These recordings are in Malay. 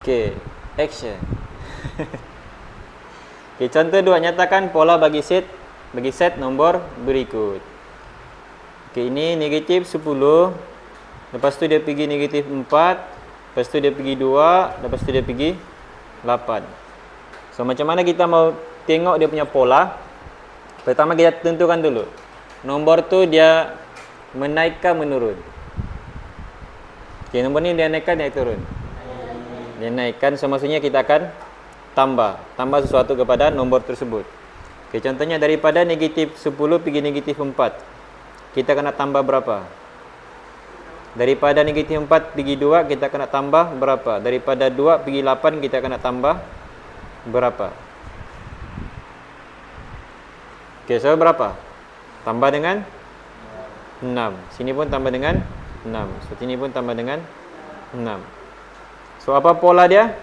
Okey, action. Okey, contoh 2, nyatakan pola bagi set nombor berikut. Okey, ini negatif 10. Lepas tu dia pergi negatif 4. Lepas tu dia pergi 2. Lepas tu dia pergi 8. So, macam mana kita mau tengok dia punya pola? Pertama kita tentukan dulu. Nombor tu dia menaikkan menurun. Okey, nombor ni dia naikkan dia turun. Dia naikkan, so maksudnya kita akan tambah sesuatu kepada nombor tersebut. Okey, contohnya daripada negatif 10 pergi negatif 4. Kita kena tambah berapa? Daripada negatif 4 pergi 2 kita kena tambah berapa? Daripada 2 pergi 8 kita kena tambah berapa? Okey, so berapa? Tambah dengan 6. Sini pun tambah dengan 6. So sini pun tambah dengan 6. So apa pola dia?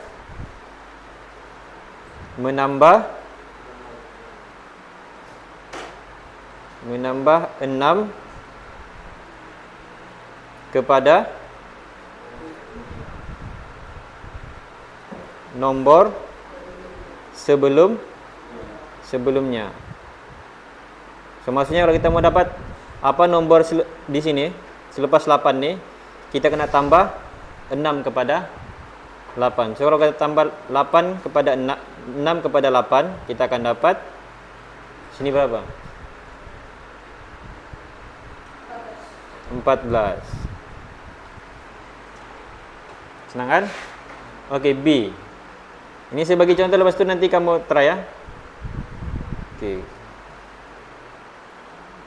Menambah 6 kepada nombor sebelumnya. So maksudnya kalau kita mau dapat apa nombor di sini selepas 8 ni, kita kena tambah 6 kepada 8. So kalau kita tambah 8 kepada 6 kepada 8, kita akan dapat sini berapa? 14. Senang kan? Okey, B. Ini saya bagi contoh, lepas tu nanti kamu try ya. Okey.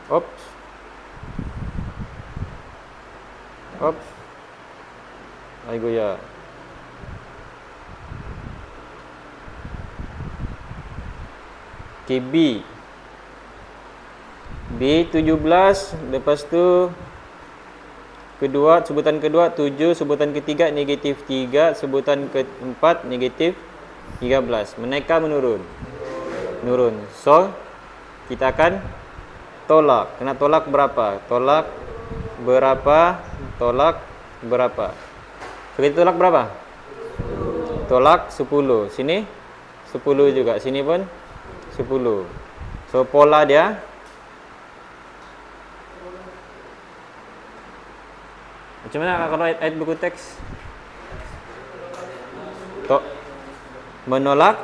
Oops. Ayo ya. Okey, B 17, lepas tu sebutan kedua 7, sebutan ketiga negatif 3, sebutan keempat negatif 13. Menaikkan menurun? Menurun. So kita akan tolak. Kena tolak berapa? Tolak berapa? Tolak berapa? So kita tolak berapa? Tolak 10. Sini 10 juga. Sini pun 10. So pola dia macam mana kalau ayat buku teks? Menolak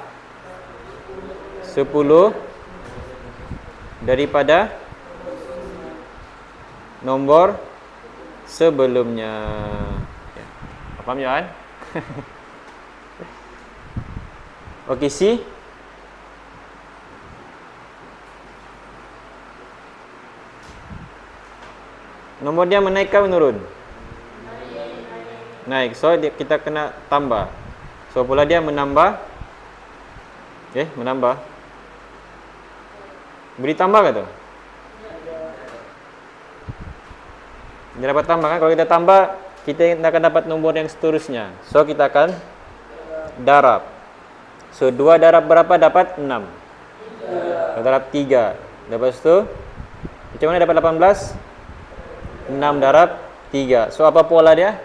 10 daripada nombor sebelumnya. Ya. Faham ya kan? Okey, C. Nombor dia menaik ke menurun? Naik. So kita kena tambah. So pola dia menambah. Menambah. Beri tambah ke tu? Dia dapat tambah kan? Kalau kita tambah, kita akan dapat nombor yang seterusnya. So kita akan darab. So 2 darab berapa? Dapat 6. Darab 3. Lepas tu macam mana dapat 18? 6 darab 3. So apa pola dia?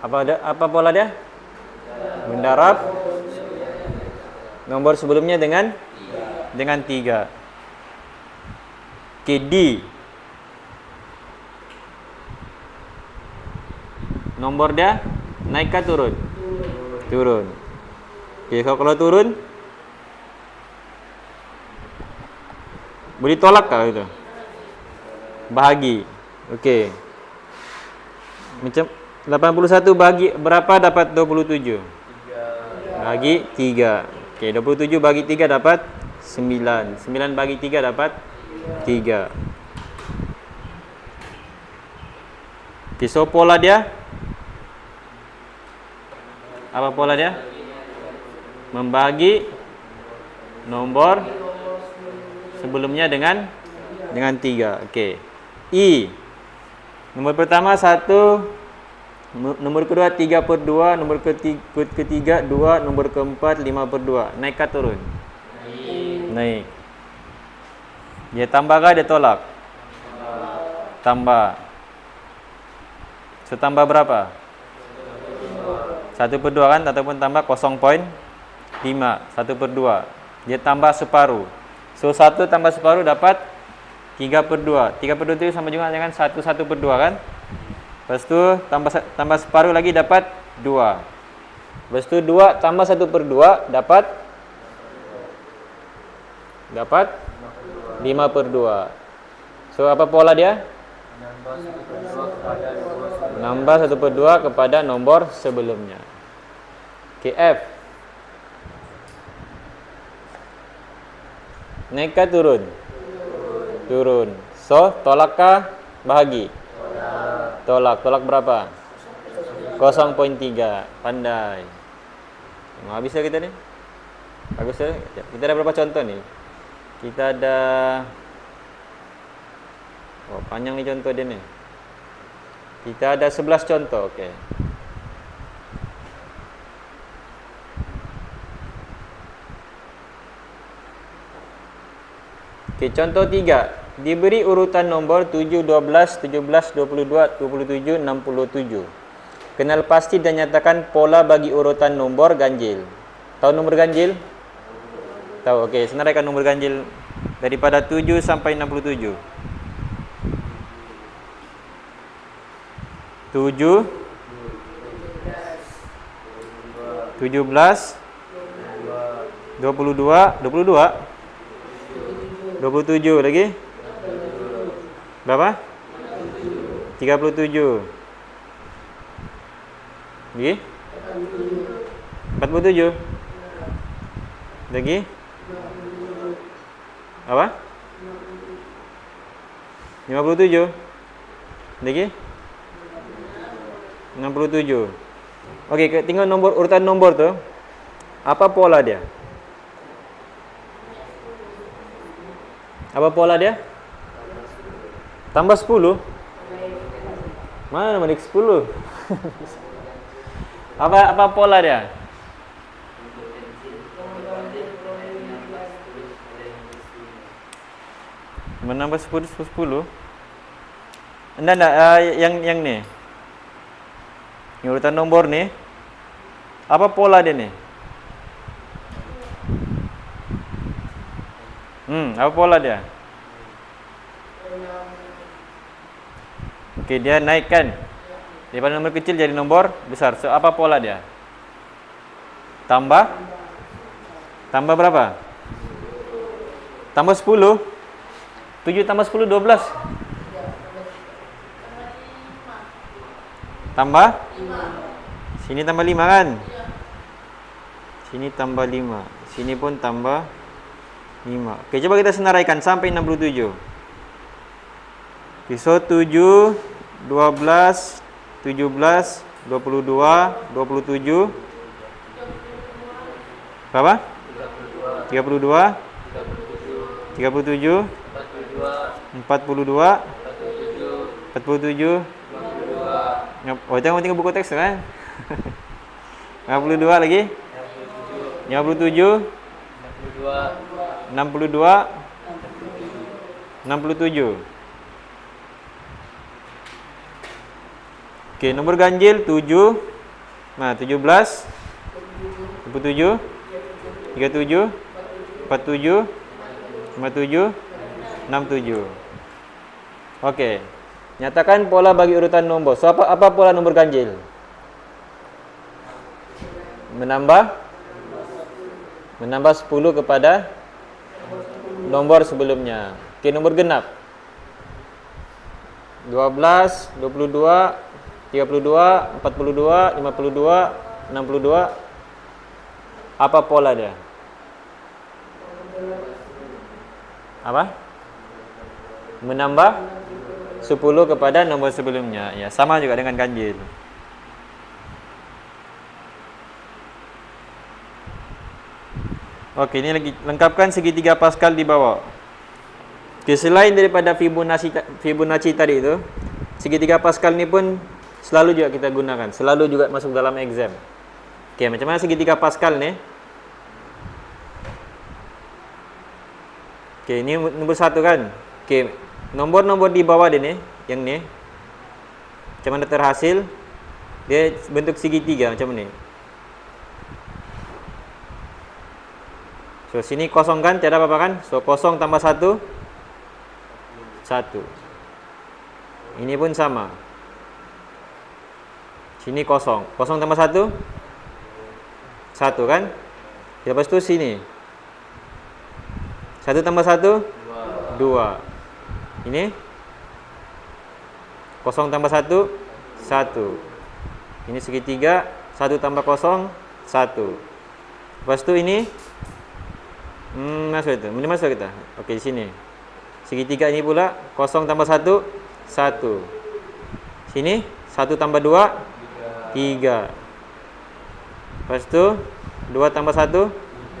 Apa pola dia? Mendarab nombor sebelumnya dengan 3. Okey, D. Nombor dia naik ke turun? Turun. Okey, kalau turun boleh tolak ke itu? Bahagi. Okey. Macam 81 bagi berapa dapat 27? 3. Bagi 3. Okey, 27 bagi 3 dapat 9. 9 bagi 3 dapat 3. Okey, so pola dia apa pola dia? Membagi nombor sebelumnya dengan 3. Okey. E. Nombor pertama 1, nombor kedua 3/2, nombor ketiga 2, nombor keempat 5/2. Naik ke turun? Naik. Dia tambah ke dia tolak? Tambah. So tambah berapa? 1/2 kan, ataupun tambah 0,5. 1/2. Dia tambah separuh. So 1 tambah separuh dapat 3/2. 3/2 itu sama juga dengan 1/2 kan. Lepas tu tambah separuh lagi dapat 2. Lepas tu 2 tambah 1/2 dapat 5/2. So apa pola dia? Nambah 1/2 kepada nombor sebelumnya. Okay, F. Naik ke turun? Turun. So, tolak ke bahagi? Tolak. Tolak berapa? 0,3. Pandai. Habis dah kita ni? Bagus dah. Kita ada berapa contoh ni? Kita ada... Oh, panjang ni contoh dia ni. Kita ada 11 contoh. Okey. Okey, contoh 3. Diberi urutan nombor 7, 12, 17, 22, 27, 67. Kenal pasti dan nyatakan pola bagi urutan nombor ganjil. Tahu nombor ganjil? Tahu. Okey, senaraikan nombor ganjil daripada 7 sampai 67. 7 17 22 27 lagi berapa? 37 lagi 47 lagi apa? 57 lagi 67. Okey, tengok nombor urutan nombor tu. Apa pola dia? Apa pola dia? Tambah 10. Mana nombor 10? Apa pola dia? Menambah 10. Enggak, yang ni. Urutan nombor ni, apa pola dia ni? Apa pola dia? Okey, dia naikkan daripada nombor kecil jadi nombor besar. So apa pola dia? Tambah berapa? Tambah 10. 7 tambah 10 12. Tambah 5. Sini tambah 5 kan? Sini tambah 5. Sini pun tambah 5. Okey, coba kita senaraikan sampai 67. Okay, so 7, 12, 17, 22, 27. Berapa? 32, 37, 42, 47. Oh, tengok buku teks kan? 52 lagi? 57, 62, 67. Okey, nombor ganjil 7. Nah, 17, 27, 37, 47, 57, 67. Okey. Nyatakan pola bagi urutan nombor. So apa pola nombor ganjil? Menambah 10 kepada nombor sebelumnya. Okey, nombor genap. 12, 22, 32, 42, 52, 62. Apa pola dia? Apa? Menambah 10 kepada nombor sebelumnya. Ya, sama juga dengan ganjil. Okey, ini lagi lengkapkan segitiga Pascal di bawah. Okey, selain daripada Fibonacci tadi itu, segitiga Pascal ni pun selalu juga kita gunakan, selalu juga masuk dalam exam. Okey, macam mana segitiga Pascal ni? Okey, ini nombor 1 kan? Okey, nombor-nombor di bawah dia ni, yang ni. Macam mana terhasil? Dia bentuk segitiga macam ni. So sini kosong kan, tiada apa-apa kan? So kosong tambah 1 1. Ini pun sama. Sini kosong. Kosong tambah 1 1 kan? Lepas tu sini 1 tambah 1 2. Ini kosong tambah 1 1. Ini segitiga, 1 tambah kosong 1. Lepas tu ini masuk itu. Mana masuk kita? Okey, di sini. Segitiga ini pula kosong tambah 1 1. Sini 1 tambah 2 3. Lepas tu 2 tambah 1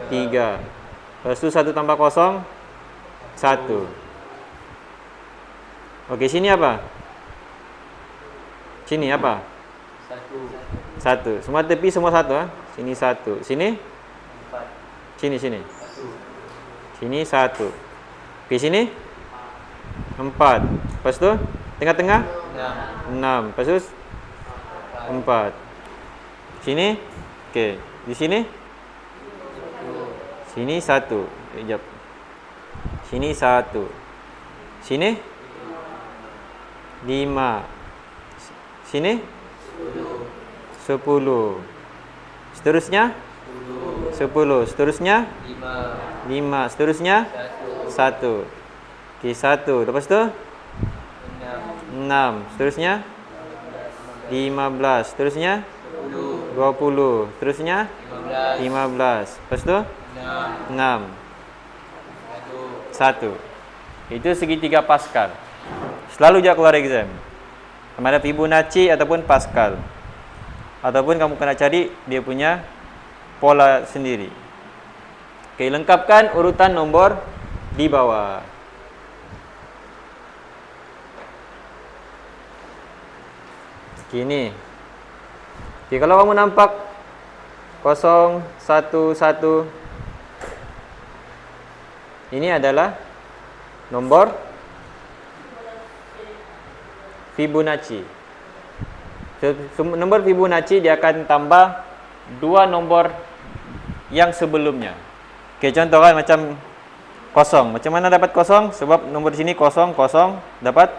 3. Lepas tu 1 tambah kosong 1. Okey, sini apa? Sini apa? 1. Semua tepi semua 1 ah. Sini 1. Sini 4. Sini. Sini 1. Okey, sini 4. Lepas tu tengah-tengah 6. Lepas tu 4. Sini. Okey, di sini sini 1. Sekejap. Sini 1. Sini 5. Sini 10. Seterusnya 10. Seterusnya 5. Seterusnya 1. Okey, 1. Lepas tu 6. Seterusnya 15. Seterusnya 20. Seterusnya 15. Lepas tu 6 1. Itu segitiga Pascal. Selalu je keluar exam. Sama ada Fibonacci ataupun Pascal. Ataupun kamu kena cari dia punya pola sendiri. Okey, lengkapkan urutan nombor di bawah. Okey, ni. Okey, kalau kamu nampak 0 1 1, ini adalah nombor Fibonacci. Nombor Fibonacci dia akan tambah 2 nombor yang sebelumnya. Okey, contoh kan macam 0. Macam mana dapat 0? Sebab nombor di sini 0 0 dapat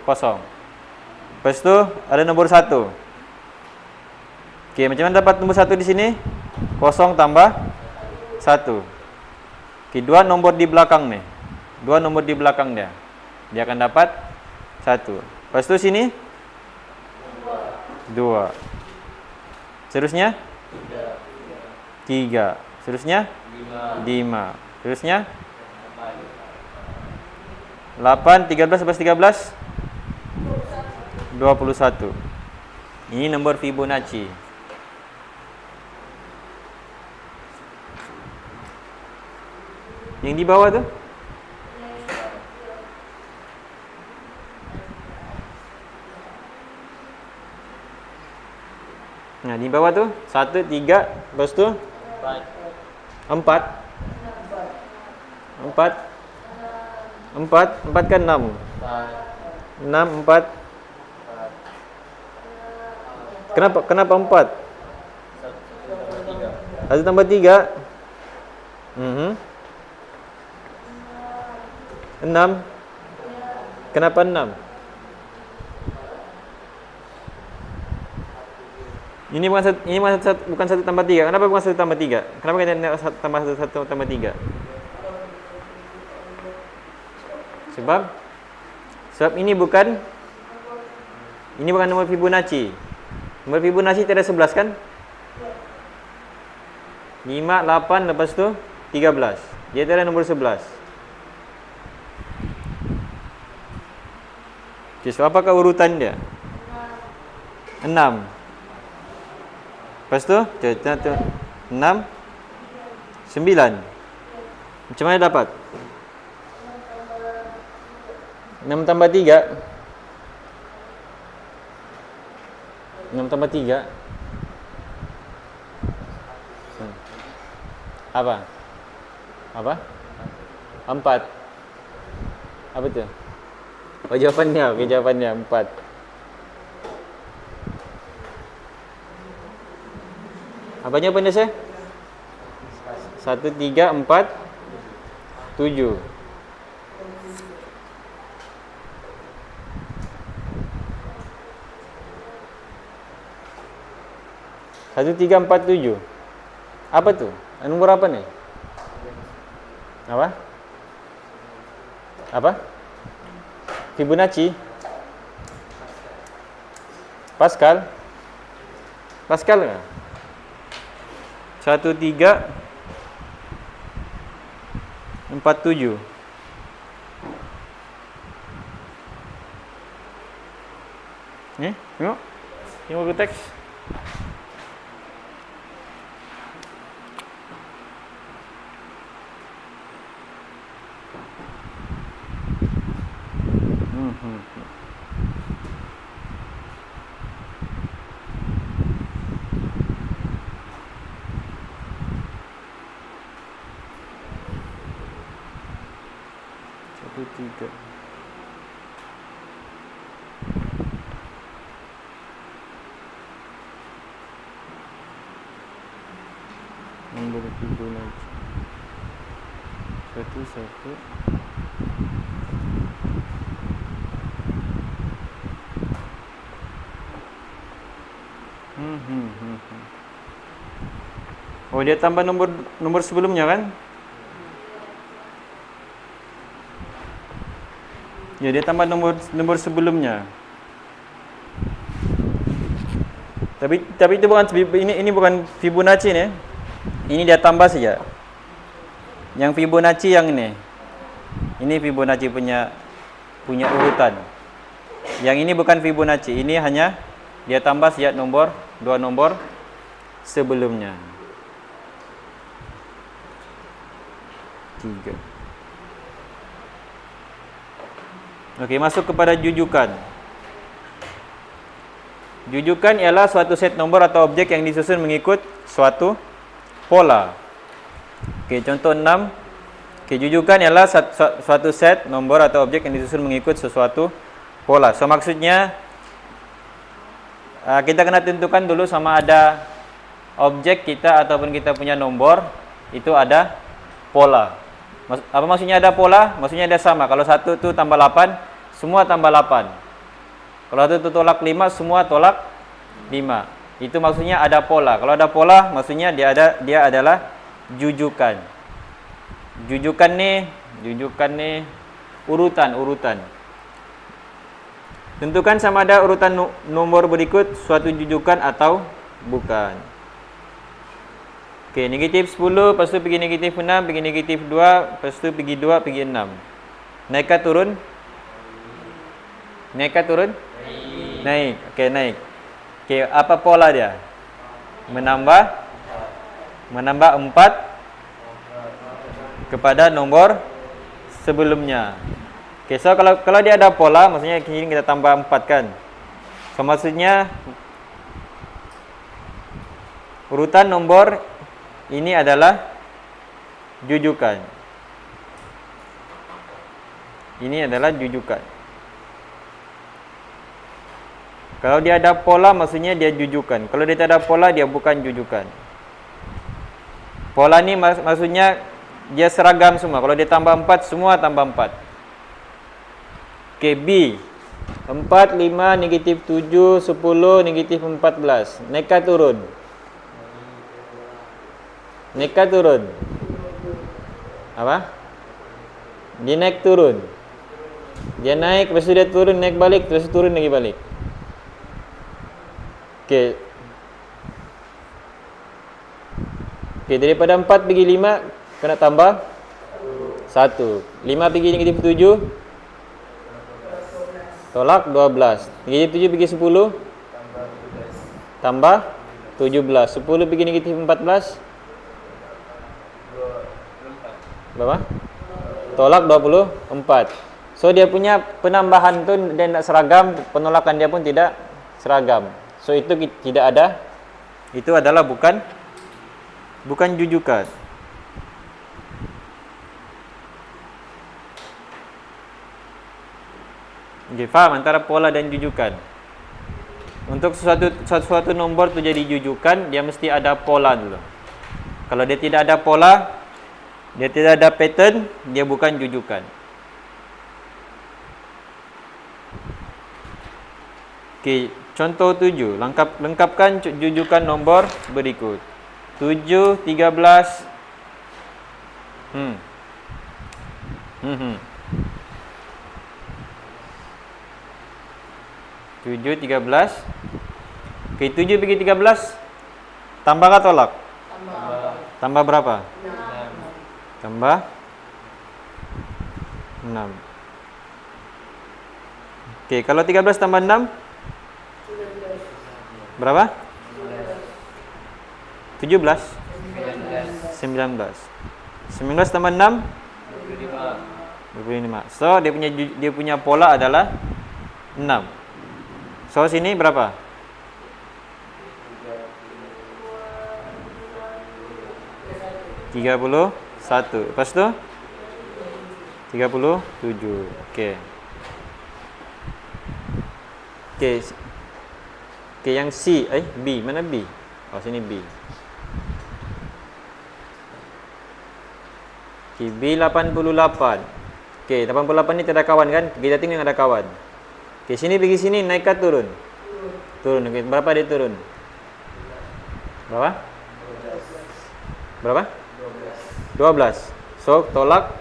0. Lepas tu ada nombor 1. Okey, macam mana dapat nombor 1 di sini? 0 tambah 1. Okey, 2 nombor di belakang ni. 2 nombor di belakang dia. Dia akan dapat 1. Lepas tu sini 2. Seterusnya 3. Seterusnya 5. Seterusnya 8. 13 lepas 13 21. Ini nombor Fibonacci. Yang di bawah tu nah, di bawah tu 1 3. Lepas tu 4 4 4 kan 6 6 4. Kenapa 4? 1 tambah 3 6. Kenapa 6? Ini bukan 1 tambah 3. Kenapa bukan 1 tambah 3? Kenapa kita nak tambah 1 tambah 3? Sebab ini bukan nombor Fibonacci. Nombor Fibonacci tiada 11 kan? 5 8 lepas tu 13. Dia tiada nombor 11. Okey, so apakah urutan dia? 6. Lepas tu 6 9. Macam mana dapat? 6 tambah 3. 6 tambah 3. Apa? 4. Apa tu? Oh, jawapannya. Okey, jawapannya 4. Apanya benda saya? 1, 3, 4, 7. Satu, tiga, empat, tujuh. Apa tu? Nombor apa ni? Apa? Apa? Fibonacci? Pascal? Pascal ke? 1, 3, 4, 7. Tengok. Tengok ke teks. Tiga. Nombor Fibonacci. 1, 1. Oh, dia tambah nombor sebelumnya kan? Ya, dia tambah nombor sebelumnya. Tapi itu bukan, ini bukan Fibonacci ni. Ini dia tambah saja. Yang Fibonacci yang ini. Ini Fibonacci punya urutan. Yang ini bukan Fibonacci. Ini hanya dia tambah saja dua nombor sebelumnya. 3. Okey, masuk kepada jujukan. Jujukan ialah suatu set nombor atau objek yang disusun mengikut suatu pola. Okey, contoh 6. Okey, jujukan ialah suatu set nombor atau objek yang disusun mengikut sesuatu pola. So maksudnya kita kena tentukan dulu sama ada objek kita ataupun kita punya nombor itu ada pola. Apa maksudnya ada pola? Maksudnya ada sama. Kalau 1 tu tambah 8, semua tambah 8. Kalau 1 tu tolak 5, semua tolak 5. Itu maksudnya ada pola. Kalau ada pola, maksudnya dia adalah jujukan. Jujukan ni urutan. Tentukan sama ada urutan nomor berikut suatu jujukan atau bukan. Okey, negatif 10, lepas tu pergi negatif 6, pergi negatif 2, lepas tu pergi 2, pergi 6. Naik ke turun? Naik ke turun? Naik. Okey, naik. Okey, apa pola dia? Menambah 4 kepada nombor sebelumnya. Okey, so kalau dia ada pola, maksudnya kini kita tambah 4 kan. So maksudnya urutan nombor ini adalah jujukan. Ini adalah jujukan. Kalau dia ada pola, maksudnya dia jujukan. Kalau dia tak ada pola, dia bukan jujukan. Pola ni maksudnya dia seragam semua. Kalau dia tambah 4, semua tambah 4. Okey, B. 4, 5, negatif 7, 10, negatif 14. Naik ke turun? Naik ke turun? Apa? Dia naik turun. Dia naik, lepas tu dia turun, naik balik, terus turun lagi balik. Okey. Okey, daripada 4 pergi 5, kena tambah 1. 5 pergi negatif 7, tolak 12. Negatif 7 pergi 10, tambah 17. 10 pergi negatif 14, berapa? Tolak 24. So dia punya penambahan tu dia tidak seragam, penolakan dia pun tidak seragam. So itu tidak ada. Itu adalah bukan jujukan. Okay, faham antara pola dan jujukan? Untuk suatu nombor tu jadi jujukan, dia mesti ada pola dulu. Kalau dia tidak ada pola, dia tidak ada pattern, dia bukan jujukan. Okey, contoh 7. Lengkapkan jujukan nombor berikut. 7, 13. 7, 13. Okey, 7 bagi 13. Tambah atau tolak? Tambah. Tambah berapa? 6. Tambah 6. Okey, kalau 13 tambah 6 berapa? 17. 19. 19 tambah 6 25. So dia punya pola adalah 6. So sini berapa? 31. Lepas tu 37. Okey. Okey. Okey, yang C, B, mana B? Oh, sini B. Okey, B 88. Okey, 88 ni tak ada kawan kan? Kita tengok ada kawan. Okey, sini pergi sini, naik ke turun? Turun. Okey, berapa dia turun? Berapa? 12. Berapa? 12. So, tolak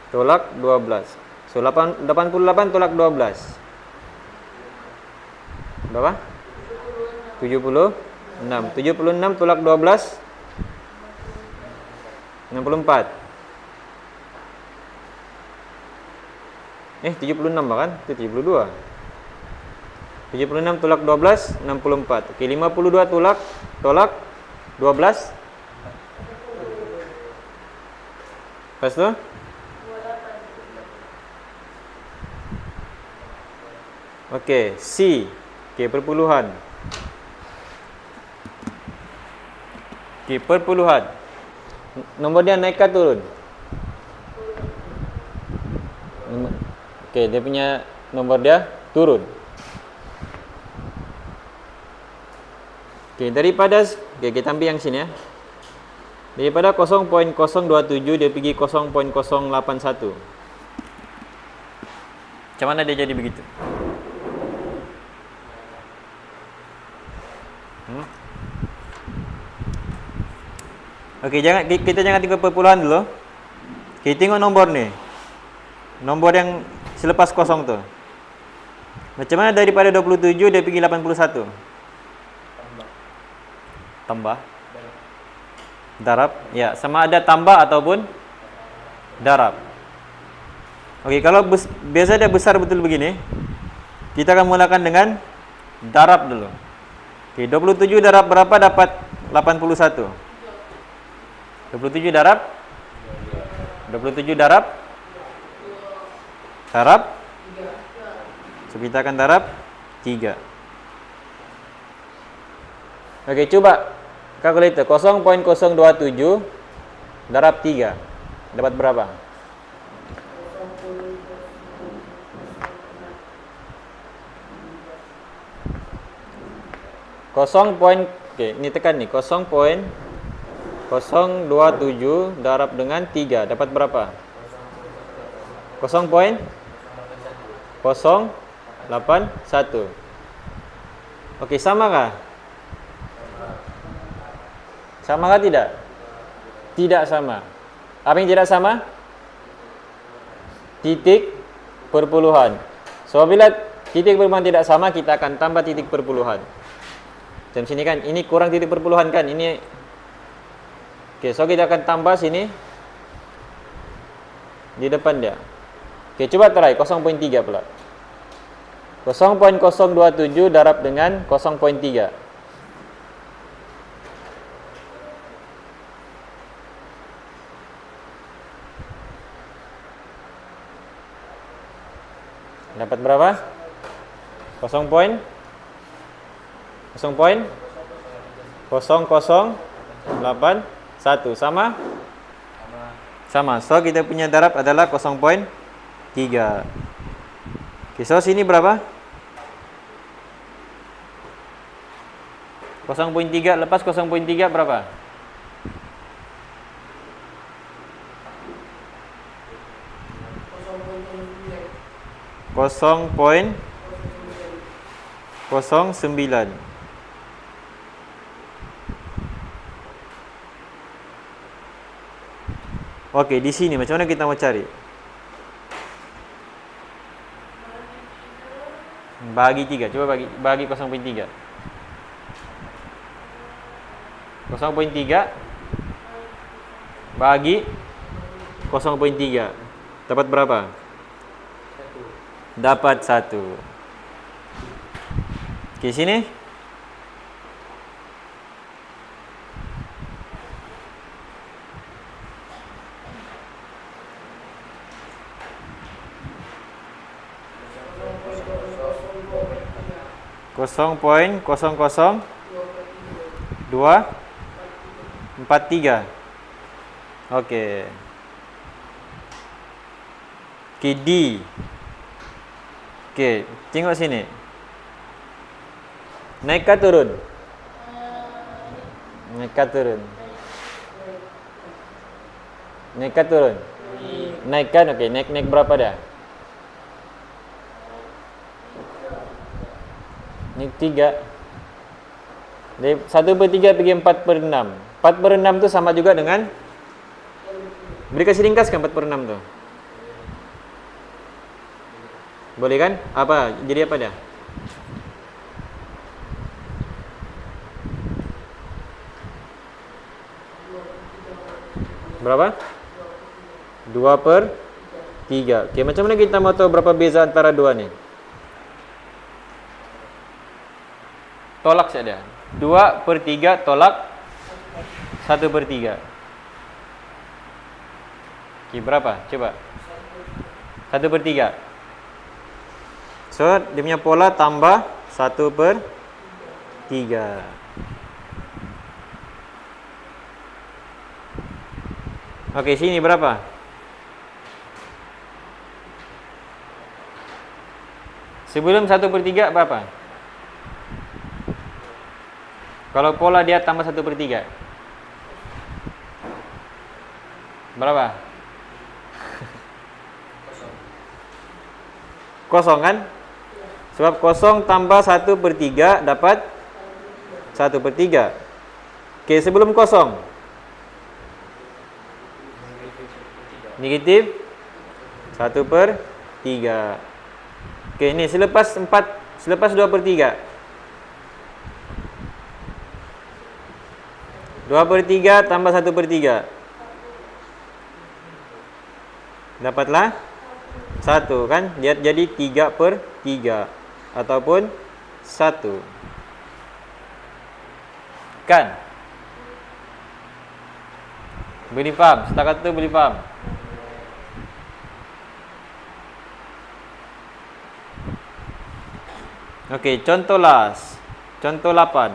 12. So, 88 tolak 12. Berapa? 76. 76 tolak 12. 64. 76 kan? Itu 72. 76 tolak 12, 64. Okey, 52 tolak 12. Lepas tu? 28. Okey, C. Okey, perpuluhan. Okey, perpuluhan. Nombor dia naik ke turun? Okey, dia punya nombor dia turun. Okey, kita ambil yang sini ya. Daripada 0.027 dia pergi 0.081. Macam mana dia jadi begitu? Okey, kita jangan tengok perpuluhan dulu. Okey, tengok nombor ni. Nombor yang selepas kosong tu. Macam mana daripada 27 dia pergi 81? Tambah. Darab. Ya, sama ada tambah ataupun darab. Okey, kalau biasa dia besar betul begini, kita akan mulakan dengan darab dulu. Okey, 27 darab berapa dapat 81? 27 darab 3. So kita akan darab 3. Okey, coba kalkulator 0.027 darab 3 dapat berapa? Okey, ini tekan ni 0.027 darab dengan 3 dapat berapa? 0.081. Okey, sama kah? Sama kah tidak? Tidak sama. Apa yang tidak sama? Titik perpuluhan. So bila titik perpuluhan tidak sama, kita akan tambah titik perpuluhan. Macam sini kan, ini kurang titik perpuluhan kan? Ini okey, so kita akan tambah sini di depan dia. Okey, coba try 0.3 pula. 0.027 darab dengan 0.3. Dapat berapa? 0.001 sama? Sama. So kita punya darab adalah 0.3. Okay, so sini berapa? 0.3 lepas 0.3 berapa? 0.09. Okey, di sini macam mana kita mau cari? Bagi 3. Cuba bagi 0.3. 0.3 bagi 0.3. Dapat berapa? 1. Dapat 1. Okey, sini. Kosong poin 00 243. Okey. Okey, D. Okey, tengok sini. Naik ke turun? Naik ke turun? Naik ke turun? Naik kan? Okey, naik berapa dah? Naik 3. Dari 1/3 pergi 4/6. 4/6 tu sama juga dengan, boleh kasih ringkaskan 4/6 tu? Boleh kan? Apa? Jadi apa dah? Berapa? 2/3. Okey, macam mana kita mau tahu berapa beza antara dua ni? Tolak saja. 2/3 tolak 1/3. Okey, berapa? Coba. 1/3. So, dia punya pola tambah 1/3. Okey, sini berapa? Sebelum 1/3 berapa? Kalau pola dia tambah 1/3. Berapa? Kosong kan? Sebab kosong tambah 1/3 dapat 1/3. Okey, sebelum kosong negatif 1/3. Okey, ni selepas 2/3. 2/3 tambah 1/3. Dapatlah 1 kan? Dia jadi 3/3 ataupun 1. Kan? Boleh faham? Setakat tu boleh faham? Okey, contoh last. Contoh 8.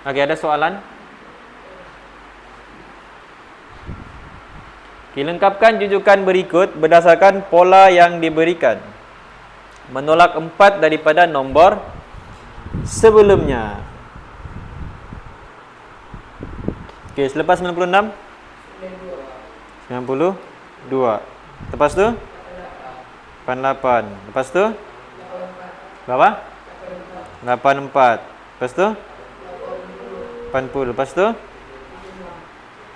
Okey, ada soalan? Okey, lengkapkan jujukan berikut berdasarkan pola yang diberikan. Menolak 4 daripada nombor sebelumnya. Okey, selepas 96? 92. Lepas tu? 88. Lepas tu? Berapa? 84. Lepas tu? 80. Lepas tu?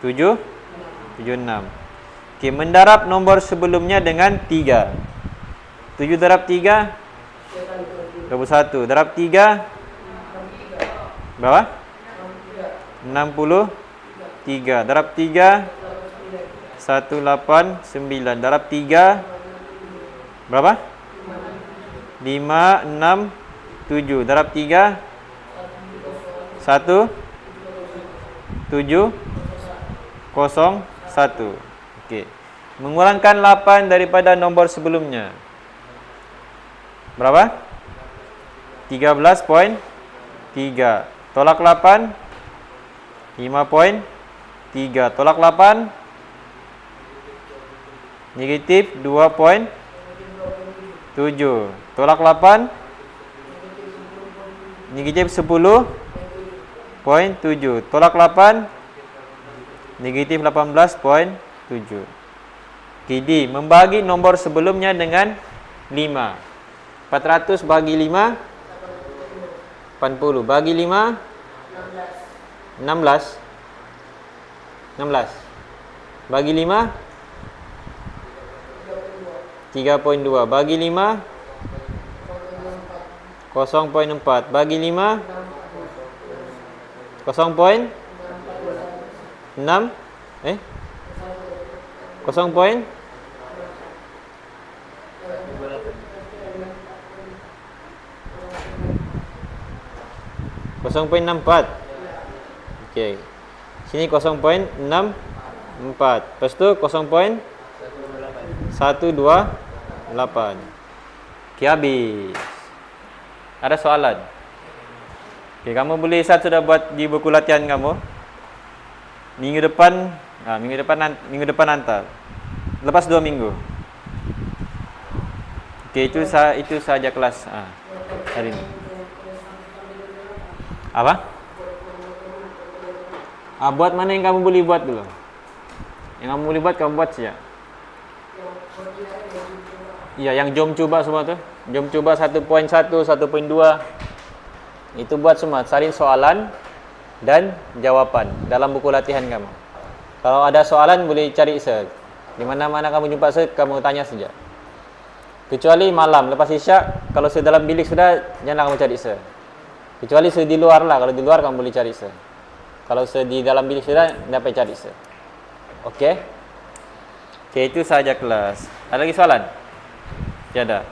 76. Okey, mendarab nombor sebelumnya dengan 3. 7 darab 3? 21. Darab 3? Berapa? 63. Darab 3? 189. Darab 3? Berapa? 5, 6, 7. Darab 3? 1, 7, 0, 1. Okey. Mengurangkan 8 daripada nombor sebelumnya. Berapa? 13.3. Tolak 8? 5.3. Tolak 8? Negatif 2.7. Tolak 8? negatif 10.7. Tolak 8, negatif 18.7. KD, membagi nombor sebelumnya dengan 5. 400 bagi 5, 80. Bagi 5, 16. 16. Bagi 5, 3.2. Bagi 5, 0.4. Bagi 5, 0.6. 0.64. Okey. Sini 0.64. Lepas tu 0.128. Okey, habis. Ada soalan? Okey, kamu boleh satu dah buat di buku latihan kamu. Minggu depan hantar. Lepas 2 minggu. Okey, itu saja kelas hari ini. Apa? Buat mana yang kamu boleh buat dulu. Yang kamu boleh buat, kamu buat saja. Ya, yang jom cuba semua tu. Jom cuba 1.1, 1.2. Itu buat semua. Salin soalan dan jawapan dalam buku latihan kamu. Kalau ada soalan boleh cari Sir. Di mana-mana kamu jumpa Sir, kamu tanya saja. Kecuali malam lepas isyak, kalau Sir dalam bilik sudah, janganlah kamu cari Sir. Kecuali Sir di luar lah. Kalau di luar kamu boleh cari Sir. Kalau Sir di dalam bilik sudah, tidak payah cari Sir. Okey? Okey, itu saja kelas. Ada lagi soalan? Tiada.